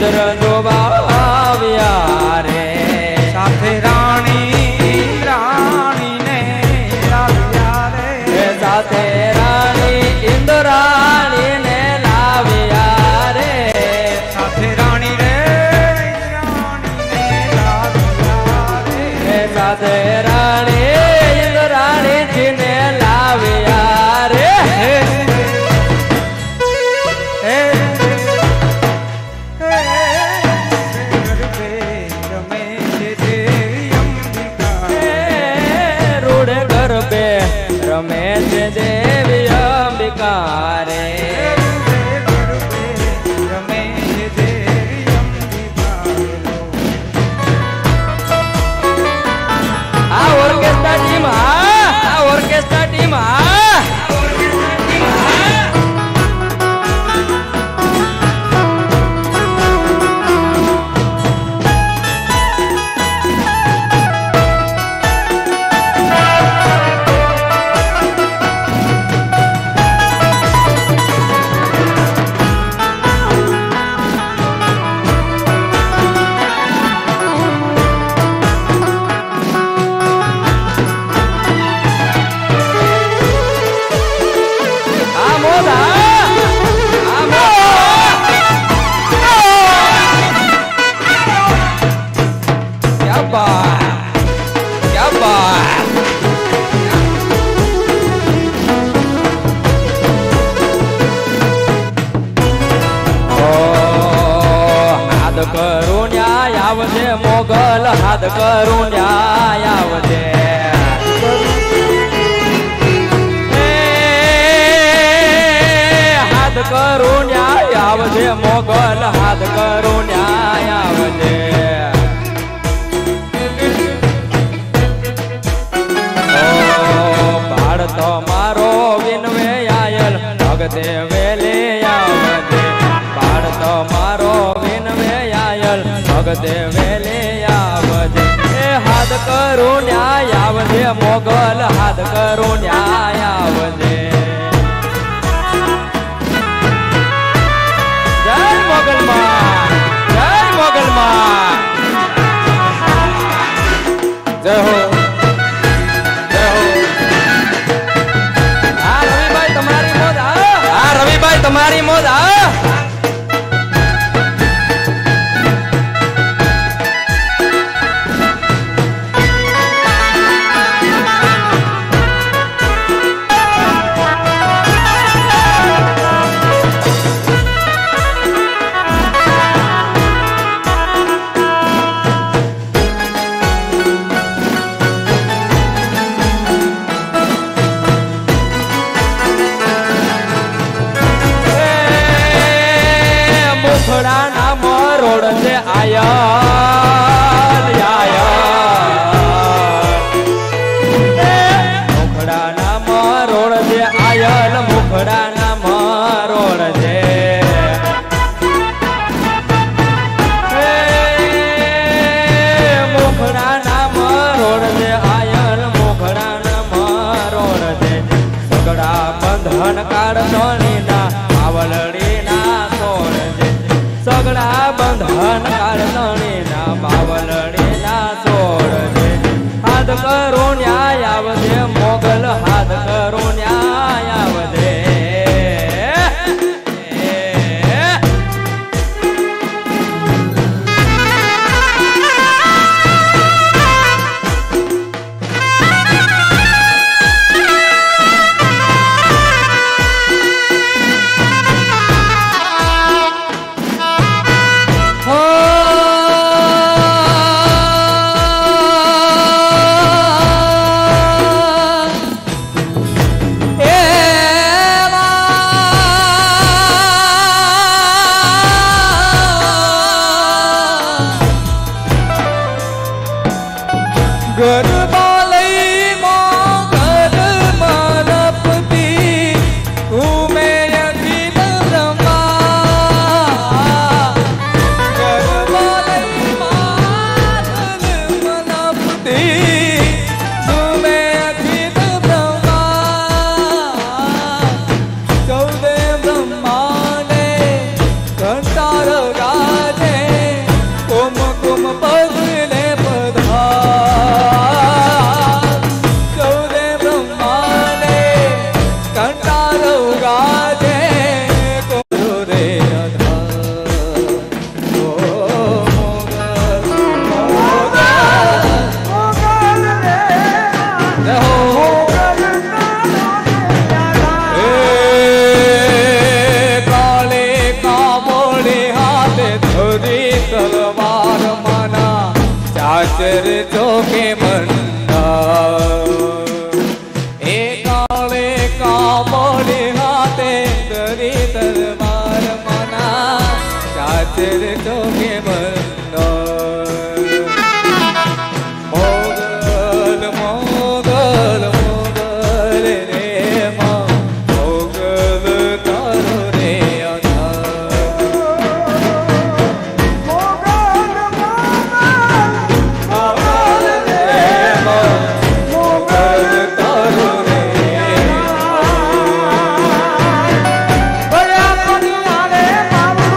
ઇન્દ્ર જોવાવ્યા રે સાથે રાણી ઇન્દ્રાણીને લાવ્યા રે સાથે રાણી ઇન્દ્રાણીને લાવ્યા રે સાથે રાણી રે ઇન્દ્રાણીને લાવ્યા રે સાથે રાણી ઇન્દ્રાણીજીને લાવ્યા રે રમે છે દેવી અંબિકા રે રમે છે દેવી અંબિકા આ ઓર્કેસ્ટ્રા ટીમ આ ઓર્કેસ્ટ્રા ટીમ કરું ન્યાય આવજે મોગલ હાથ કરું ન્યાય આવજે હાથ કરું ન્યાય આવજે મોગલ હાથ કરું ન્યાય આવજે બાળ તમારો વિનવે આયલ ભગતે વેલે આવજે બાળ તમારો ભગતે વેલે આવજે હાથ કરું ન્યાય આવજે મોગલ હાથ કરું ન્યાય આવજે જય મોગલમાં જય મોગલમાં જય હો જય હો આ રવિભાઈ તમારી મોજ આ રવિભાઈ તમારી મોજ મુખડાના મરોડ છે આયલ મુખડાના મરોડ છે આયલ મુખડાના મરોડ છે મુખડાના મરોડ છે આયલ મુખડાના મરોડ છે સગડા બંધન કાઢોણીના આવલડીના સગડા બંધન કાળતણીના બાવલડીના સોળ છે હાથ કરો ન્યાય આવજે મોગલ હાથ કરો ન્યાય આવજે તાર ગાજે ચાચર ચોકે બંધા એ કાળે કામોલી હાથે ધરી તલવાર મના ચાચર ચોકે બંધા મોગલ મોગલ મોગલ રે માં મોગલ તારો રે ભયા કન્યા રે બાબુ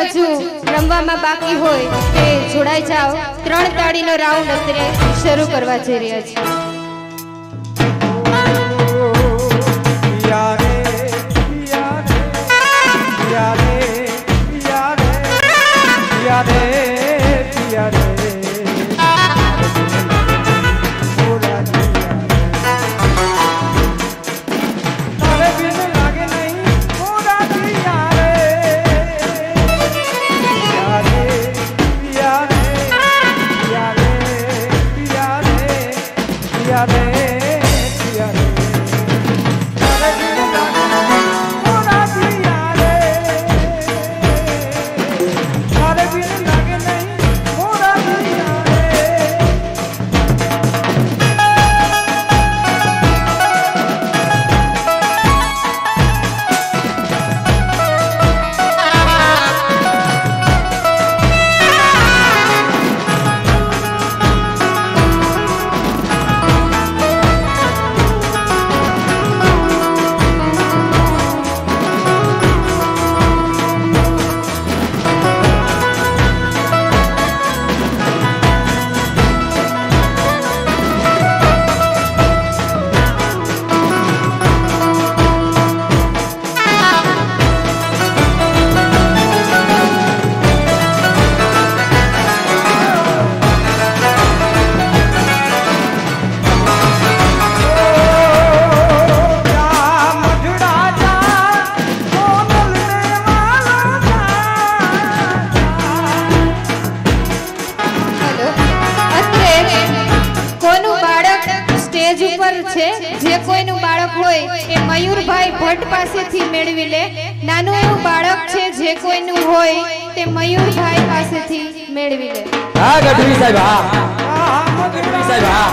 હજુ રમવામાં બાકી હોય તે જોડાઈ જાઓ. 3 તાળીનો રાઉન્ડ અત્યારે શરૂ કરવા જઈ રહ્યા છે. પિયા રે પિયા રે પિયા રે પિયા રે પિયા રે પિયા રે ઓલા તારે બિન લાગે નહીં ઓલા પિયા રે પિયા રે પિયા રે પિયા રે પિયા રે પિયા રે પિયા રે જે કોઈનું બાળક હોય એ મયુરભાઈ ભટ્ટ પાસેથી મેળવી લે. નાનું એવું બાળક છે જે કોઈનું હોય તે મયુરભાઈ પાસેથી મેળવી લે. હા ગઢવી સાહેબ, હા ગઢવી સાહેબ, હા.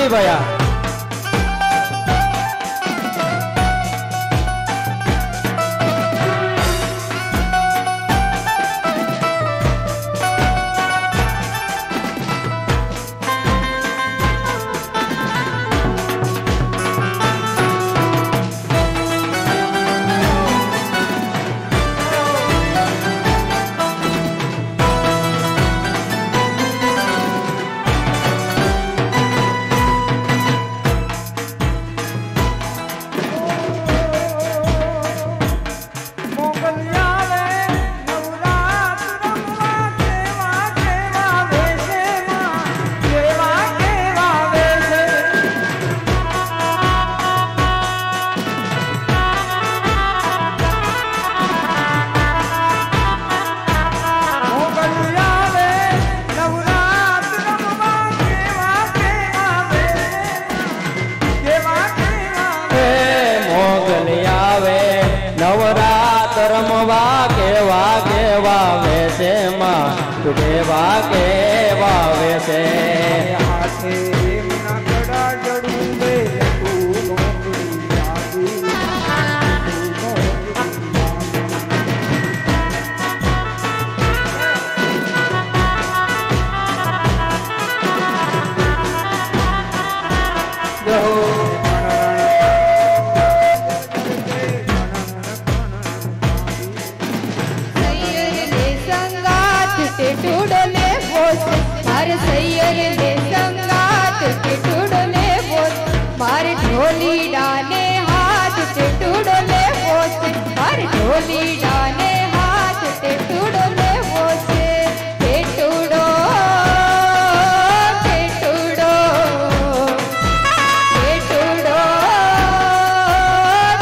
ભયા કે વાવે છે હાથે એમના કડા જડું બે તું નોકરી લાગી તું નોકરી સૈયર ને સંગાત તે ટૂડલે બોસ માર સૈયર ને સંગાત તે ટૂડલે બોસ માર ઢોલી ડાને હાથ તે ટૂડલે બોસ માર ઢોલી ડાને હાથ તે ટૂડલે બોસ તે ટૂડો તે ટૂડો તે ટૂડો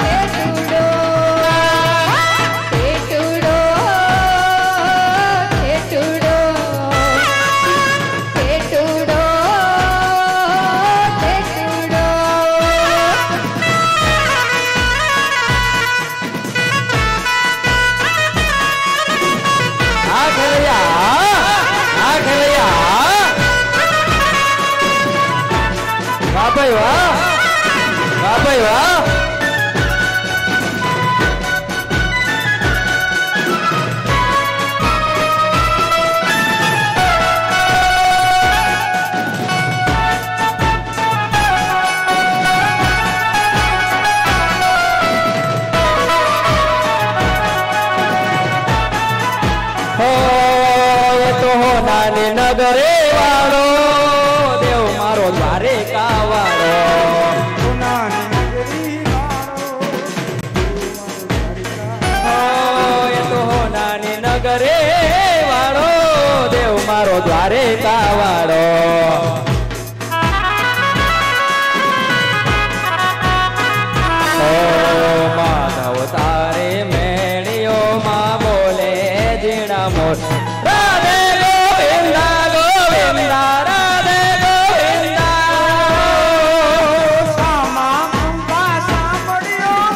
તે ટૂડો તેટુડો તેટુડો તેટુડો તેટુડો આ ખેલૈયા વાહ ભાઈ વાહ વાહ ભાઈ વાહ હો એ તો નાની નગરે વાળો દેવ મારો દ્વારિકા વાળો સોનાની નગરી વાળો હો એ તો નાની નગરે વાળો દેવ મારો દ્વારિકા વાળો ઓ માધવ તારે મેળીઓમાં બોલે જીણા મોર રાધે ગોવિંદા ગોવિંદા રાધે ગોવિંદા સામા કંપા સાંભળ્યો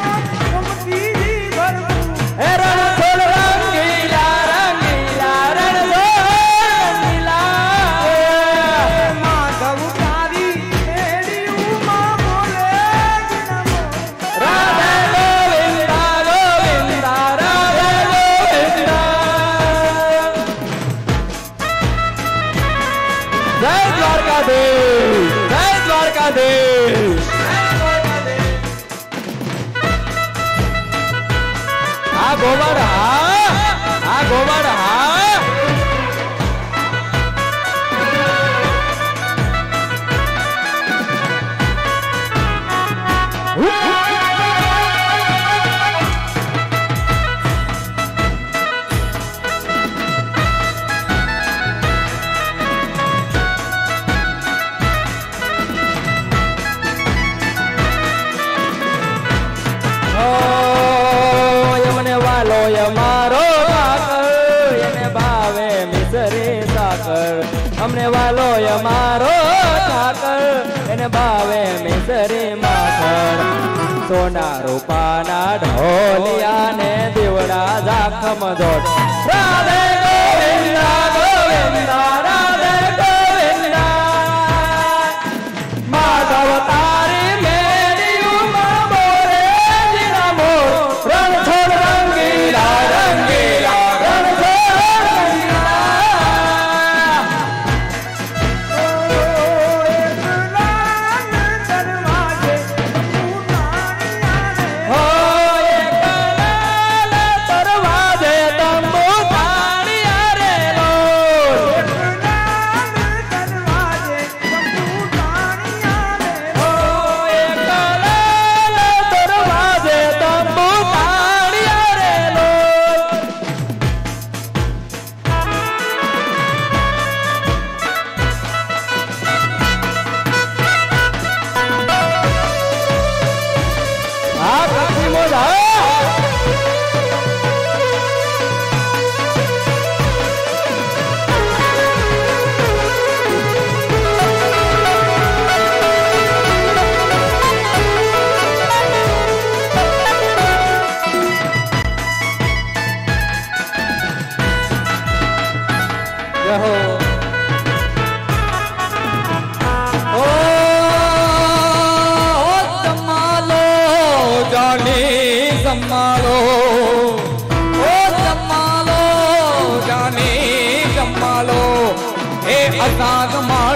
કુમતીજી ભરવું હે રણછોડ રંગીલા રંગીલા રણછોડ રંગીલા માધવ તારી મેળીઓમાં બોલે જનમો રાધે ગોવિંદા ગોવિંદા રાધે ગોવિંદા જય દ્વારકાધીશ જય દ્વારકાધીશ આ ગોબર હા આ ગોબર હા યમને વાલો યમારો ઠાકર એને ભાવે મિસરી સાકર અમને વાલો યમારો ઠાકર એને ભાવે મિસરી માખણ સોના રૂપાના ઢોલિયા ને દીવડા ઝાખમ જોડ રાધે ગોવિંદા ગોવિંદા રાધે ગોવિંદા માધવ તારી મેળીઓમાં બોલે જીણા મોર રણછોડ રંગીલા રંગીલા રણછોડ રંગીલા દરવાજે હો એક લાલ દરવાજે તંબુ તાણી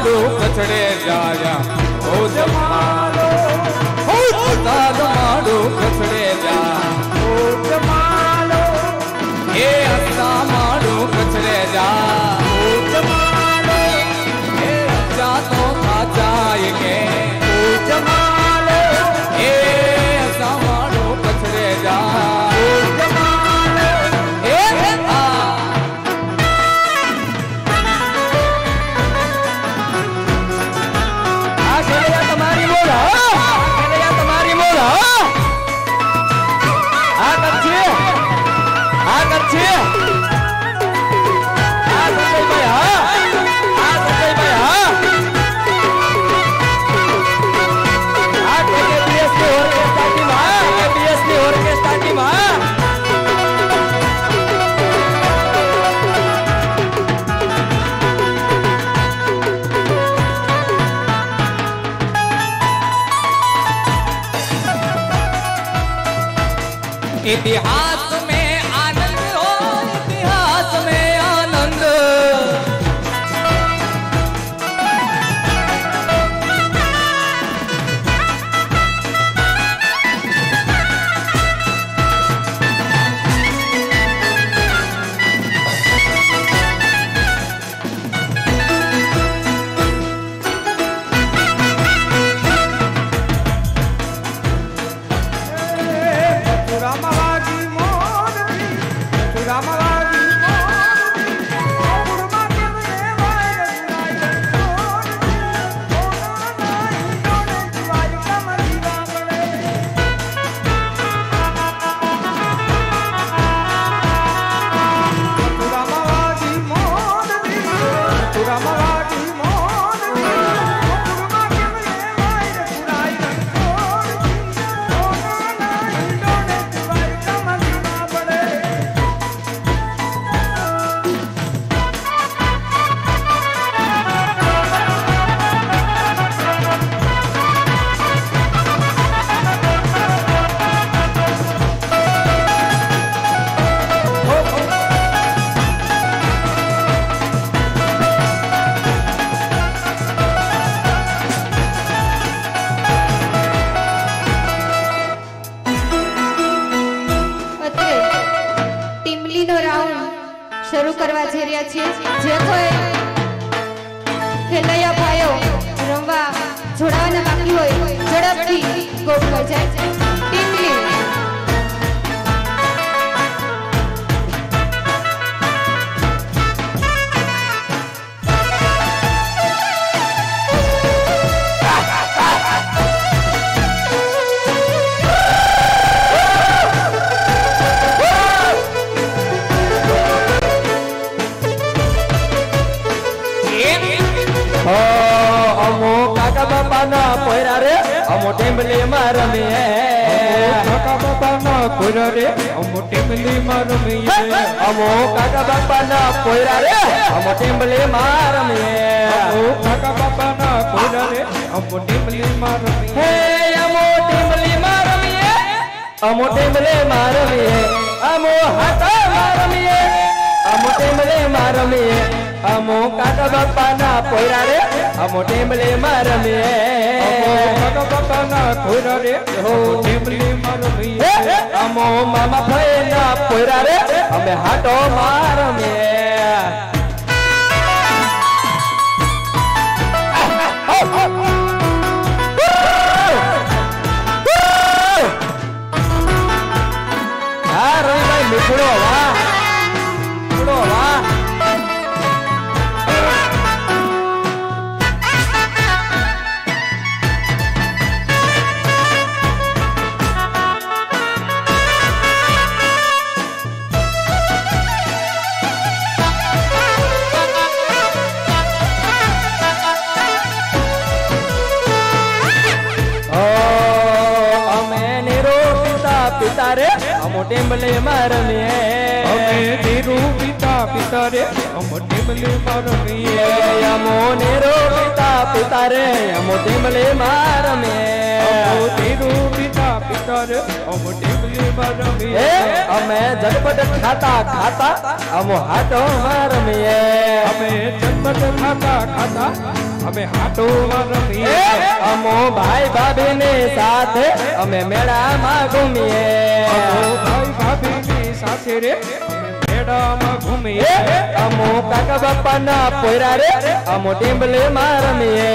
માડું કચડે જાયા ઓ જમાલો ઓ પ્રસાદ માડું કચડે જા ઓ જમાલો એ અસા માડું કચડે જા ઓ જમાલો એ જાતો ખાચાય કે ઓ જમાલો એ અસા માડું કચડે જા ઓ જમાલો એ આ ખેલૈયા તમારી બોલ ખેલૈયા તમારી બોલ આ કરશે આ કરશે આ સંજયભાઈ હા આ સંજયભાઈ હા આ KBS ની ઓર્કેસ્ટ્રા ટીમ હા KBS ની ઓર્કેસ્ટ્રા ટીમ હા इतिहास में आनंद हो इतिहास में आनंद રામવાજી મોરબી રામવાજી મોરબી ગુરુમા કેમ લેવાય રામવાજી મોરબી રામવાજી મોરબી ગુરુમા કેમ લેવાય સુરાય અત્રે ટીમલીનો રાઉન્ડ શરૂ કરવા જઈ રહ્યા છીએ જે કોઈ ખેલૈયા ભાઈઓ રમવા જોડાવાના બાકી હોય ઝડપથી ગોઠવાઈ જાય ટીમલી અમો કાકા બાપાના પોયરા રે અમો ટેમ્બલી માં રમીએ કાકા બાપાના કોયરા રે અમો ટેમલી માં રમીએ અમો કાકા બાપાના પોયરા રે અમો ટેમ્બલી માં રમીએ ઓ કાકા બાપાના કોયરા રે અમો ટેમલી માં રમીએ હે અમો ટેમ્બલી માં રમીએ અમો ટેમ્બલી માં રમીએ અમો હાથા માં રમીએ અમો ટેમ્બલી માં રમીએ અમો કાકા બાપાના પોયરા રે અમો ટેમ્બલી માં રમીએ કાકા બાપાના કોયરા રે અમો ટેમલી માં રમીએ અમો મામા ભાઈના પોયરા રે અમે હાટો માં રમીએ હા રવિભાઈ મીઠડો વાહ મીઠડો વાહ પિતા રે અમો ટેમ્બલે માં રમીએ અમે નીરુ પિતા રે અમો ટેમલી માં રમીએ અમો નેરો પિતા રે અમો ટેમ્બલે માં રમીએ અમો નીરુ પિતા રે અમો ટેમલી માં રમીએ અમે ઝટપટ ખાતા અમો હાટો માં રમીએ અમે જન્મત ખાતા અમે હાટોમાં રમીએ અમો ભાઈ ભાભી ને સાથે અમે મેળામાં ઘૂમીએ ભાઈ ભાભીની સાથે રે અમે મેળામાં ઘૂમીએ અમો કાકા બાપાના પોયરા રે અમો ટીમ્બલીમાં રમીએ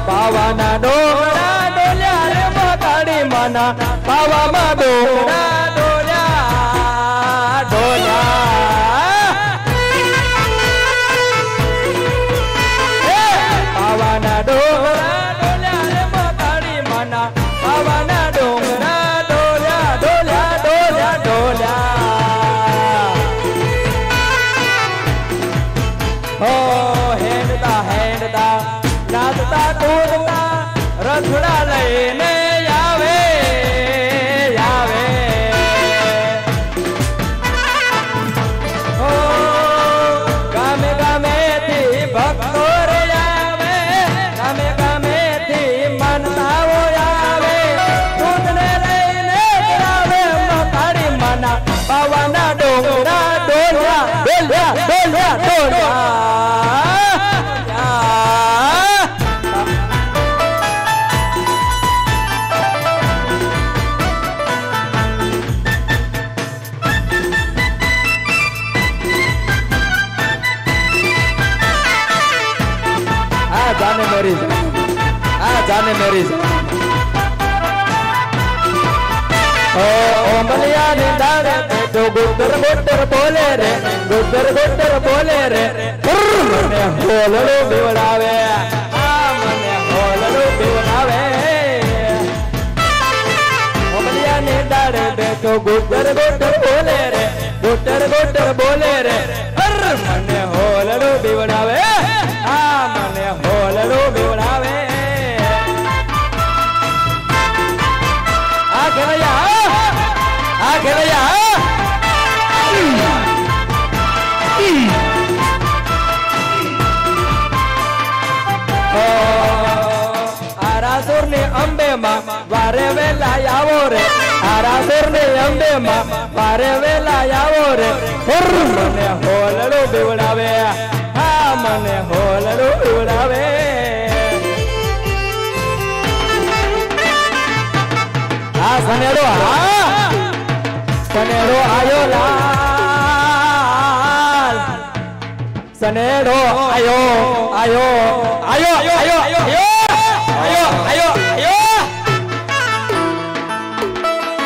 પાવાના ડોગરા ડોલ્યા રે મકાડી માના પાવામાં ડોગરા ડોલ્યા ડોલ્યા પાવાના ડોગરા ડોલ્યા રે મકાડી માના પાવાના ડોગરા ડોલ્યા ડોલ્યા ડોલ્યા ડોલ્યા હો હેડતા હેડતા નાચતા કૂદતા રથડા લઈને આવે આવે ઓ ગામે ગામેથી ભક્તો રે આવે ગામે ગામેથી માનતાઓ આવે દૂધને લઈને આવે મકાડી માના પાવાના ડોંગરા ડોલ્યા ડોલ્યા ડોલ્યા ડોલ્યા जाने मेरी जाने मेरी ओ मलिया ने डाले जो गुटर गुटर बोले रे गुटर गुटर बोले रे मने होलड़ो बिवड़ावे मने होलड़ो बिवड़ावे ओ मलिया ने डाले बैठो गुटर गुटर बोले रे गुटर गुटर बोले रे मने होलड़ो बिवड़ावे મને હોલડો બેવડાવે આ ખેલૈયા આરાસુર ની અંબે માં વારે વેલા આવો રે આરાસુર ની અંબે માં વારે વેલા આવો રે મને હોલડો બેવડાવે મને હોલડો ઉડાવે આ સનેડો આયો લાલ સનેડો આયો આયો આયો આયો આયો આયો આયો આયો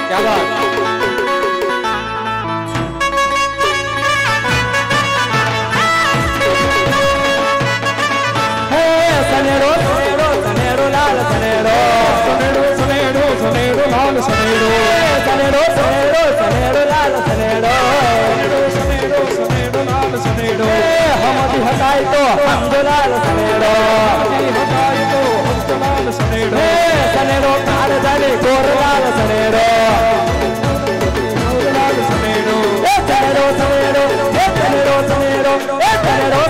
ક્યાં બાત સનેડો સનેડો સનેડો લાલ સનેડો સનેડો સનેડો સનેડો લાલ સનેડો સનેડો સનેડો સનેડો લાલ સનેડો સનેડો સનેડો લાલ સનેડો હમદી હટાય તો હમદો લાલ સનેડો હટાય તો હમદો લાલ સનેડો સનેડો કાળ જાલી ગોર લાલ સનેડો લાલ સનેડો સનેડો સનેડો સનેડો સનેડો સનેડો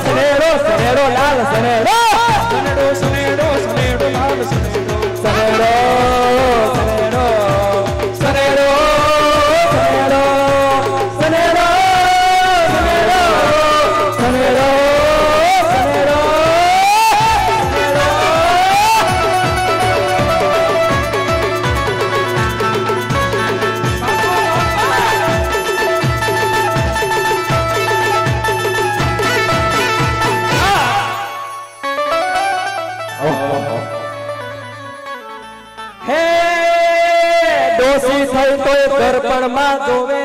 સનેડો સનેડો લાલ સનેડો સનેડો સનેડો સનેડો લાલ સનેડો સનેડો સનેડો સનેડો સનેડો સનેડો સનેડો સનેડો ડોસી થઈ તોય દર્પણમાં જોવે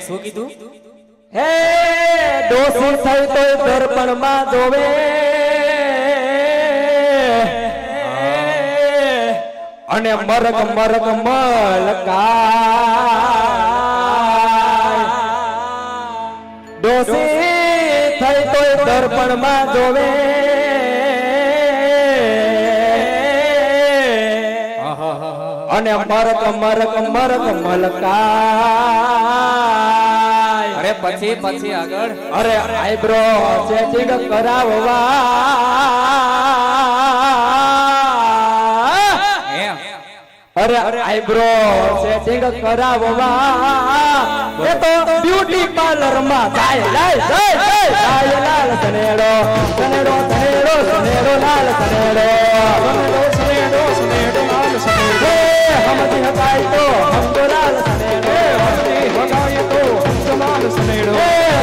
શું કીધું હે ડોસી થઈ તોય દર્પણમાં જોવે અને મરક મરક મલકાય ડોસી થઈ તોય દર્પણમાં જોવે અને મરક મરક મરક મલકાય. અરે પછી આગળ અરે આઈબ્રો સેટિંગ કરાવવા એમ અરે આઈબ્રો સેટિંગ કરાવવા એ તો બ્યુટી પાર્લર માં જાય જાય લાલ સનેડો સનેડો સનેડો સનેડો લાલ સનેડો સનેડો સનેડો લાલ સનેડો હમતી હકાય તો હમતો લાલ સનેડો હમતી હકાય તો હમતો લાલ સનેડો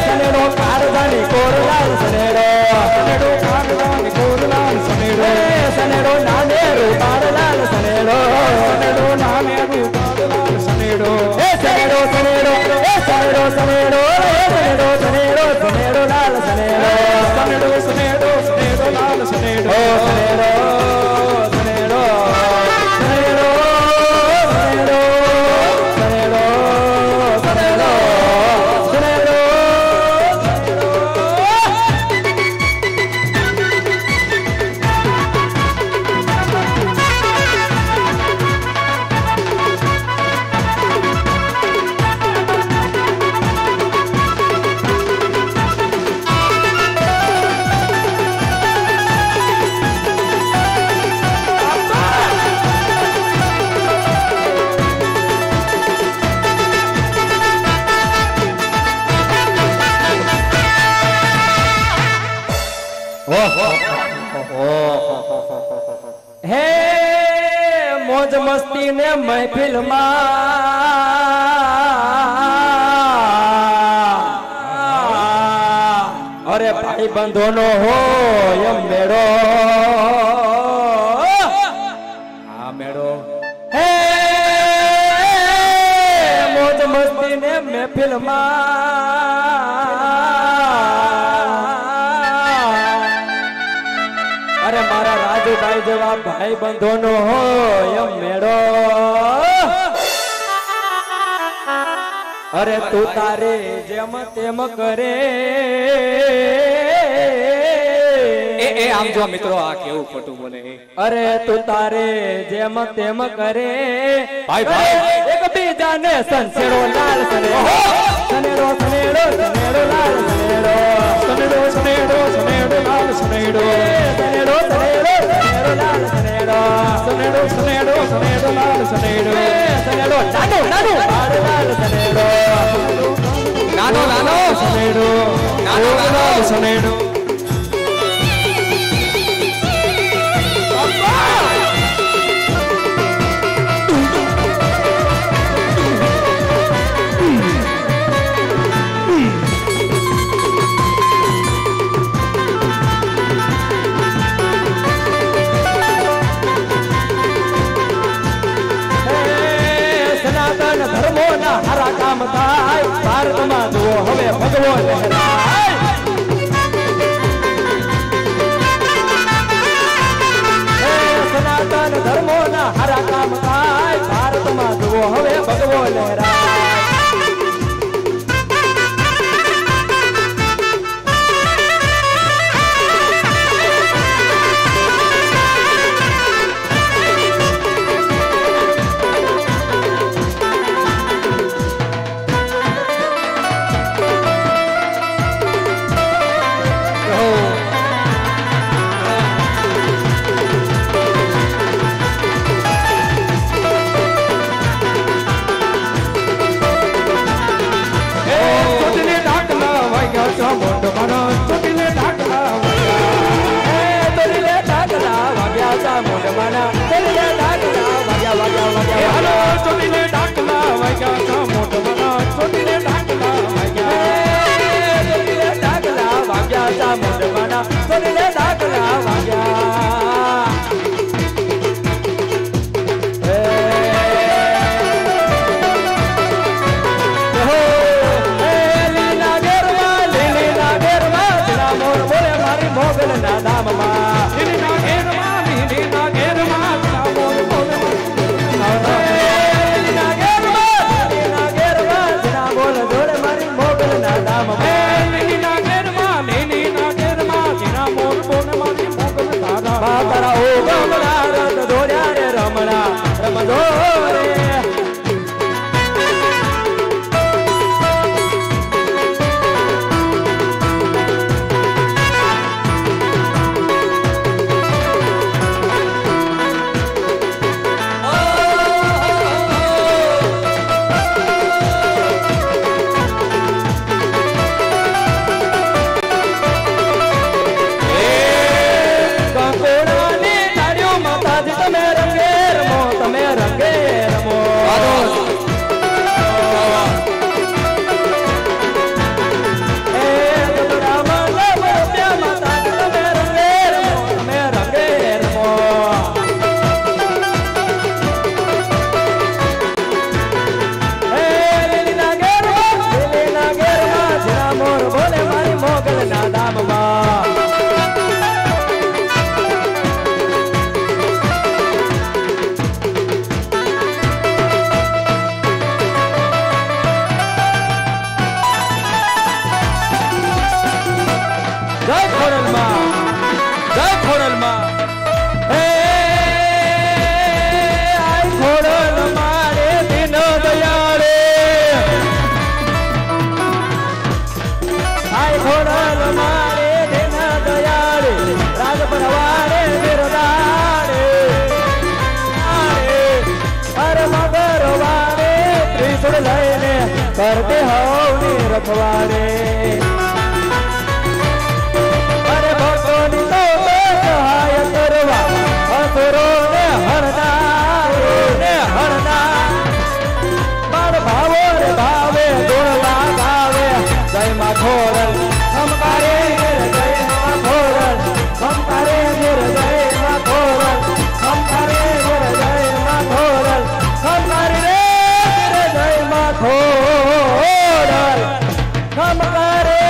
સનેડો કારદાની કોર લાલ સનેડો સનેડો કારદાની કોર લાલ સનેડો સનેડો નાને રૂપાર લાલ સનેડો સનેડો નાને રૂપાર લાલ સનેડો એ સનેડો સનેડો એ સનેડો સનેડો એ સનેડો સનેડો સનેડો લાલ સનેડો સનેડો સનેડો સનેડો લાલ સનેડો સનેડો સનેડો સનેડો સનેડો સનેડો સનેડો સનેડો હે મોજ મસ્તી ને મહેફિલ માં અરે ભાઈ બંધો નો હોય એમ મેળો હા મેળો હે મોજ મસ્તી ને મહેફિલ માં અરે મારા રાજુભાઈ જેવા ભાઈ બંધો નો હોય એમ મેળો અરે તું તારે જેમ તેમ કરે એ આમ જો મિત્રો આ કેવું ખોટું બોલે અરે તું તારે જેમ તેમ કરે ભાઈ, ભાઈ. એક બીજાને સંસેડો લાલ સનેડો સનેડો સનેડો સનેડો લાલ સનેડો સનેડો સનેડો સનેડો લાલ સનેડો સનેડો સનેડો સનેડો લાલ સનેડો સનેડો સનેડો સનેડો લાલ સનેડો સનેડો નાનો નાનો લાલ સનેડો નાનો નાનો સનેડો નાનો નાનો સનેડો સનાતન ધર્મો ના હારા કામ થાય ભારતમાં જુઓ હવે ભગવો લહેરાય સનાતન ધર્મો ના હારા કામ થાય ભારતમાં જુઓ હવે ભગવો લહેરાય કરતે હવને રખવાડે અરે ભક્તોની તો સહાય કરવા અસુરો ને હરદા બાળ ભાવો રે ભાવે દોડવા ભાવે જય માં ખોરલ ખમકારે જય માં ખોરલ ખમકારે જય માં ખોરલ ખમકારે જય માં ખોરલ ખમકારે જય માં ખોરલ ખમકારે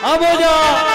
આબોજા